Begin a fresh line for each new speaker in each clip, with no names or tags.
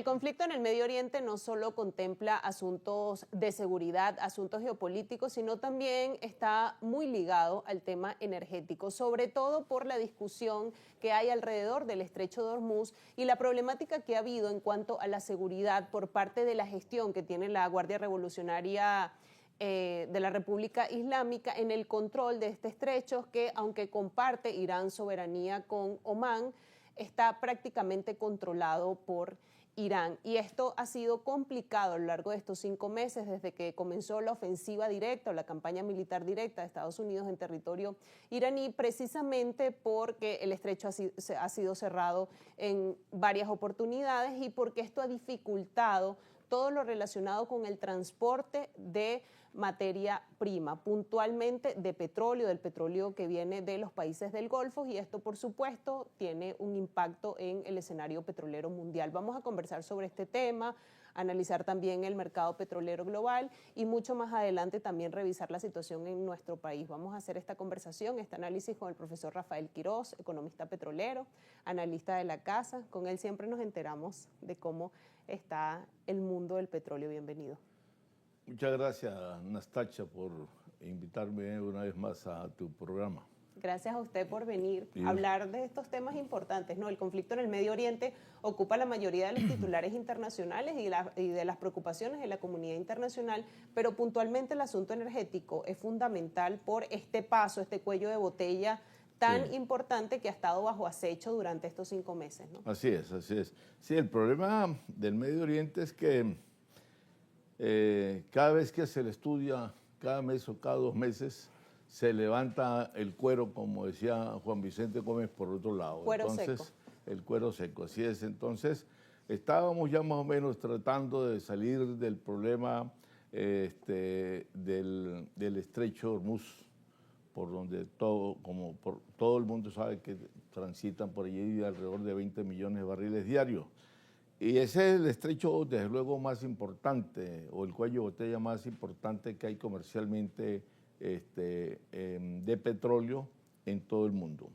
conflicto en el Medio Oriente no solo contempla asuntos de seguridad, asuntos geopolíticos, sino también está muy ligado al tema energético, sobre todo por la discusión que hay alrededor del Estrecho de Hormuz y la problemática que ha habido en cuanto a la seguridad por parte de la gestión que tiene la Guardia Revolucionaria de la República Islámica en el control de este estrecho que, aunque comparte Irán soberanía con Omán, está prácticamente controlado por Irán. Y esto ha sido complicado a lo largo de estos 5 meses desde que comenzó la ofensiva directa o la campaña militar directa de Estados Unidos en territorio iraní, precisamente porque el estrecho ha sido cerrado en varias oportunidades y porque esto ha dificultado todo lo relacionado con el transporte de materia prima, puntualmente de petróleo, del petróleo que viene de los países del Golfo, y esto, por supuesto, tiene un impacto en el escenario petrolero mundial. Vamos a conversar sobre este tema, analizar también el mercado petrolero global y mucho más adelante también revisar la situación en nuestro país. Vamos a hacer esta conversación, este análisis con el profesor Rafael Quiroz, economista petrolero, analista de la casa. Con él siempre nos enteramos de cómo está el mundo del petróleo. Bienvenido.
Muchas gracias, Nastacha, por invitarme una vez más a tu programa.
Gracias a usted por venir a hablar de estos temas importantes, ¿no? El conflicto en el Medio Oriente ocupa la mayoría de los titulares internacionales y de las preocupaciones de la comunidad internacional, pero puntualmente el asunto energético es fundamental por este paso, este cuello de botella tan importante que ha estado bajo acecho durante estos 5 meses, ¿no?
Así es, así es. Sí, el problema del Medio Oriente es que cada vez que se le estudia, cada mes o cada 2 meses, se levanta el cuero, como decía Juan Vicente Gómez, por otro lado.
Cuero seco.
El cuero seco, así es. Entonces, estábamos ya más o menos tratando de salir del problema del estrecho de Hormuz, por donde todo el mundo sabe que transitan por allí alrededor de 20 millones de barriles diarios. Y ese es el estrecho, desde luego, más importante, o el cuello de botella más importante que hay comercialmente de petróleo en todo el mundo.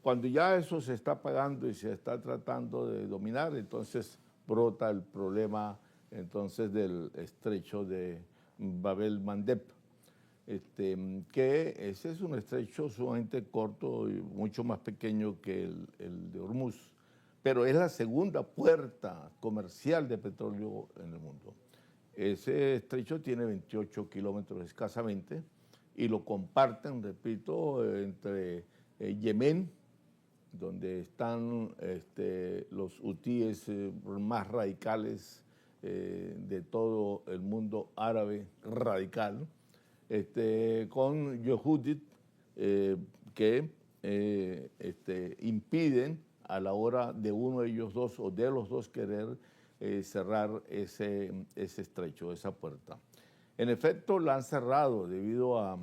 Cuando ya eso se está pagando y se está tratando de dominar, entonces brota el problema entonces del estrecho de Bab el-Mandeb, que ese es un estrecho sumamente corto y mucho más pequeño que el de Hormuz, pero es la segunda puerta comercial de petróleo en el mundo. Ese estrecho tiene 28 kilómetros escasamente y lo comparten, repito, entre Yemen, donde están los hutíes más radicales de todo el mundo árabe radical, con Yehudit, que impiden a la hora de uno de ellos dos o de los dos querer cerrar ese estrecho, esa puerta. En efecto, la han cerrado debido a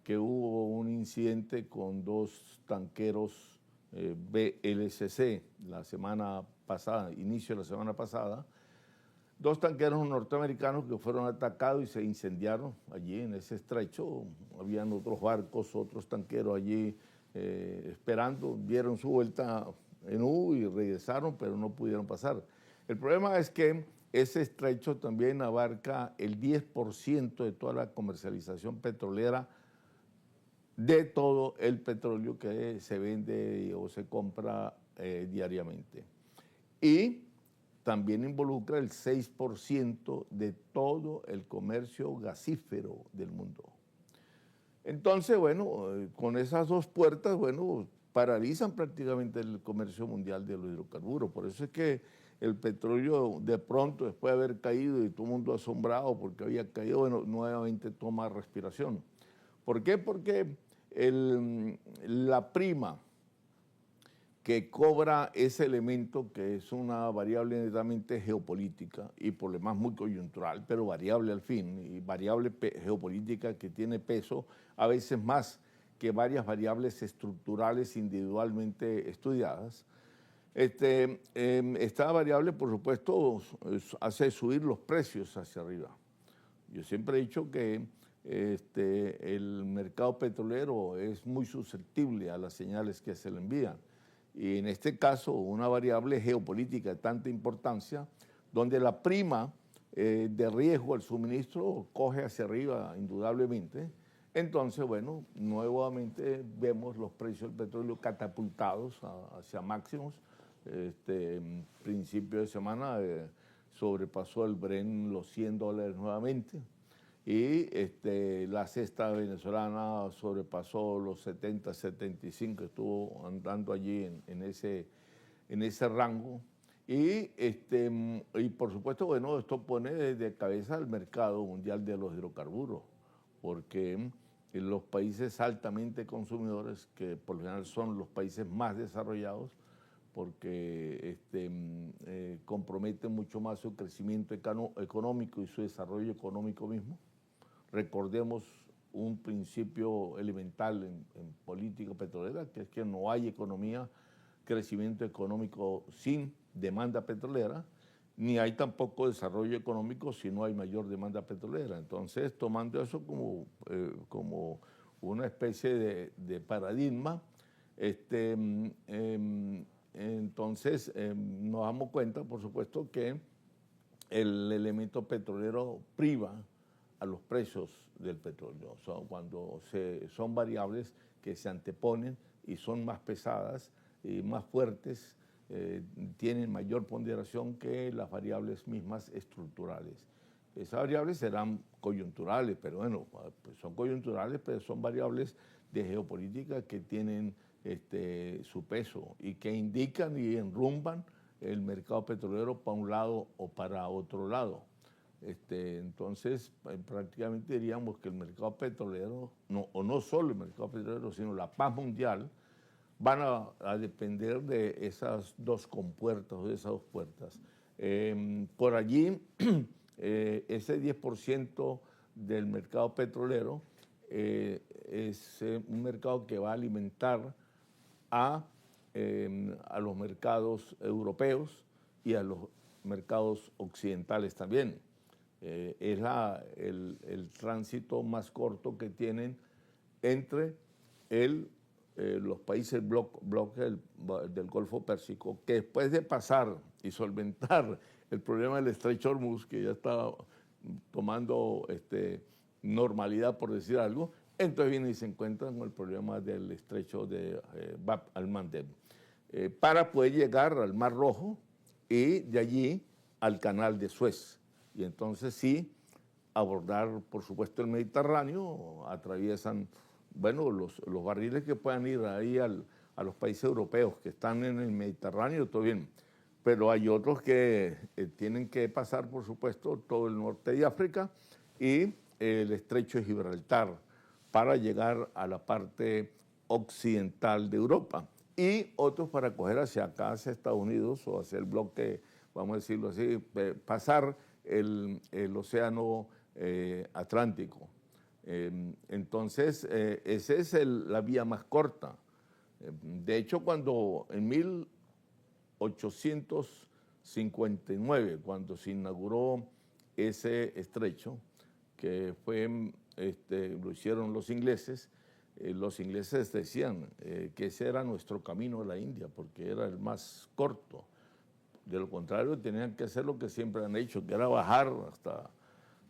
que hubo un incidente con 2 tanqueros VLCC la semana pasada, inicio de la semana pasada, 2 tanqueros norteamericanos que fueron atacados y se incendiaron allí en ese estrecho. Habían otros barcos, otros tanqueros allí esperando, dieron su vuelta en U y regresaron, pero no pudieron pasar. El problema es que ese estrecho también abarca el 10% de toda la comercialización petrolera, de todo el petróleo que se vende o se compra diariamente. Y también involucra el 6% de todo el comercio gasífero del mundo. Entonces, bueno, con esas 2 puertas, bueno, paralizan prácticamente el comercio mundial de los hidrocarburos. Por eso es que el petróleo de pronto, después de haber caído y todo el mundo asombrado porque había caído, bueno, nuevamente toma respiración. ¿Por qué? Porque la prima que cobra ese elemento, que es una variable netamente geopolítica y por lo demás muy coyuntural, pero variable al fin, y variable geopolítica que tiene peso a veces más que varias variables estructurales individualmente estudiadas. Esta variable, por supuesto, hace subir los precios hacia arriba. Yo siempre he dicho que el mercado petrolero es muy susceptible a las señales que se le envían. Y en este caso, una variable geopolítica de tanta importancia, donde la prima de riesgo al suministro coge hacia arriba indudablemente. Entonces, bueno, nuevamente vemos los precios del petróleo catapultados hacia máximos. Principio de semana sobrepasó el Brent los $100 nuevamente, y la cesta venezolana sobrepasó los 70, 75, estuvo andando allí en ese rango. Y por supuesto, bueno, esto pone de cabeza al mercado mundial de los hidrocarburos, porque los países altamente consumidores, que por lo general son los países más desarrollados, porque comprometen mucho más su crecimiento económico y su desarrollo económico mismo. Recordemos un principio elemental en política petrolera, que es que no hay economía, crecimiento económico sin demanda petrolera, ni hay tampoco desarrollo económico si no hay mayor demanda petrolera. Entonces, tomando eso como una especie de paradigma, entonces nos damos cuenta, por supuesto, que el elemento petrolero priva a los precios del petróleo. Cuando son variables que se anteponen y son más pesadas y más fuertes, tienen mayor ponderación que las variables mismas estructurales. Esas variables serán coyunturales, pero bueno, pues son coyunturales, pero son variables de geopolítica que tienen su peso y que indican y enrumban el mercado petrolero para un lado o para otro lado. Entonces, prácticamente diríamos que el mercado petrolero, no solo el mercado petrolero, sino la paz mundial, van a depender de esas dos compuertas, o de esas dos puertas. Por allí, ese 10% del mercado petrolero es un mercado que va a alimentar a los mercados europeos y a los mercados occidentales también. Es el tránsito más corto que tienen entre los países bloque del Golfo Pérsico, que después de pasar y solventar el problema del estrecho de Hormuz, que ya está tomando normalidad, por decir algo, entonces vienen y se encuentran con el problema del estrecho de Bab al-Mandeb, para poder llegar al Mar Rojo y de allí al Canal de Suez. Y entonces sí, abordar, por supuesto, el Mediterráneo, atraviesan, bueno, los barriles que puedan ir ahí a los países europeos que están en el Mediterráneo, todo bien. Pero hay otros que tienen que pasar, por supuesto, todo el norte de África y el estrecho de Gibraltar para llegar a la parte occidental de Europa. Y otros para coger hacia acá, hacia Estados Unidos o hacia el bloque, vamos a decirlo así, pasar el océano Atlántico. Entonces, esa es la vía más corta. De hecho, cuando en 1859, cuando se inauguró ese estrecho, que lo hicieron los ingleses decían que ese era nuestro camino a la India, porque era el más corto. De lo contrario, tenían que hacer lo que siempre han hecho, que era bajar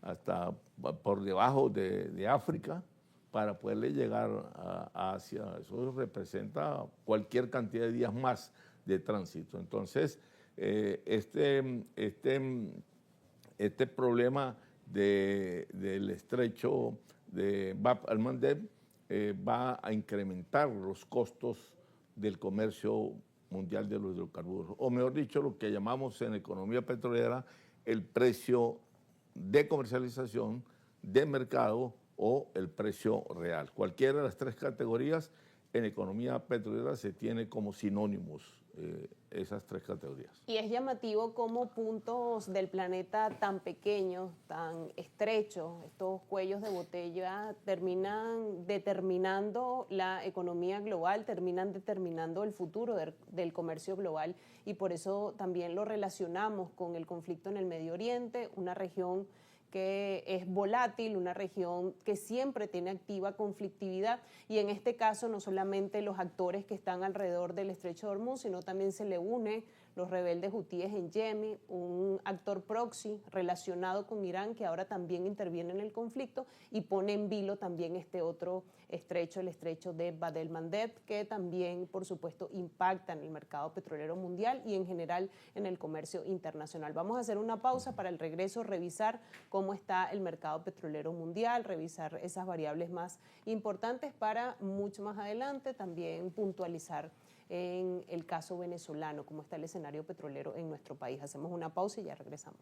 hasta por debajo de África para poderle llegar a Asia. Eso representa cualquier cantidad de días más de tránsito. Entonces, este problema del estrecho de Bab al-Mandeb va a incrementar los costos del comercio mundial de los hidrocarburos, o mejor dicho, lo que llamamos en economía petrolera el precio de comercialización, de mercado o el precio real. Cualquiera de las tres categorías en economía petrolera se tiene como sinónimos esas tres categorías.
Y es llamativo cómo puntos del planeta tan pequeños, tan estrechos, estos cuellos de botella, terminan determinando la economía global, terminan determinando el futuro del comercio global, y por eso también lo relacionamos con el conflicto en el Medio Oriente, una región que es volátil, una región que siempre tiene activa conflictividad, y en este caso no solamente los actores que están alrededor del estrecho de Hormuz, sino también se le une los rebeldes hutíes en Yemen, un actor proxy relacionado con Irán que ahora también interviene en el conflicto y pone en vilo también este otro estrecho, el estrecho de Bab el-Mandeb, que también, por supuesto, impacta en el mercado petrolero mundial y en general en el comercio internacional. Vamos a hacer una pausa para el regreso, revisar cómo está el mercado petrolero mundial, revisar esas variables más importantes para mucho más adelante también puntualizar en el caso venezolano, cómo está el escenario petrolero en nuestro país. Hacemos una pausa y ya regresamos.